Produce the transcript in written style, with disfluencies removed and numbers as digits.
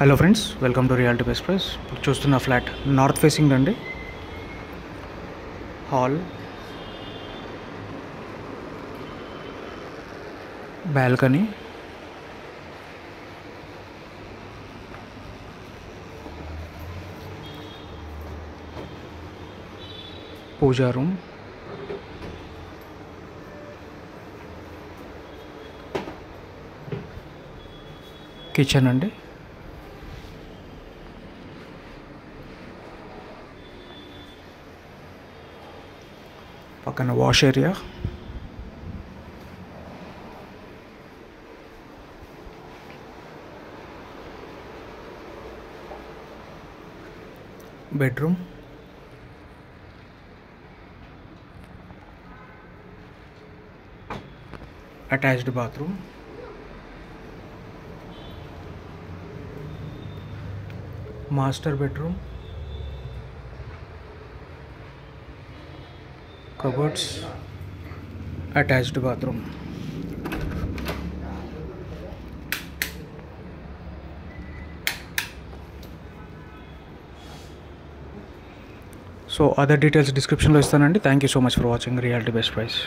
Hello friends, welcome to reality best price. చూస్తున్న flat north facing అండి. Hall, balcony, పూజా room, kitchen అండి. పక్కన wash area, bedroom, attached bathroom, master bedroom, cupboards, attached bathroom. So other details డిస్క్రిప్షన్లో ఇస్తానండి. Thank you so much for watching reality best price.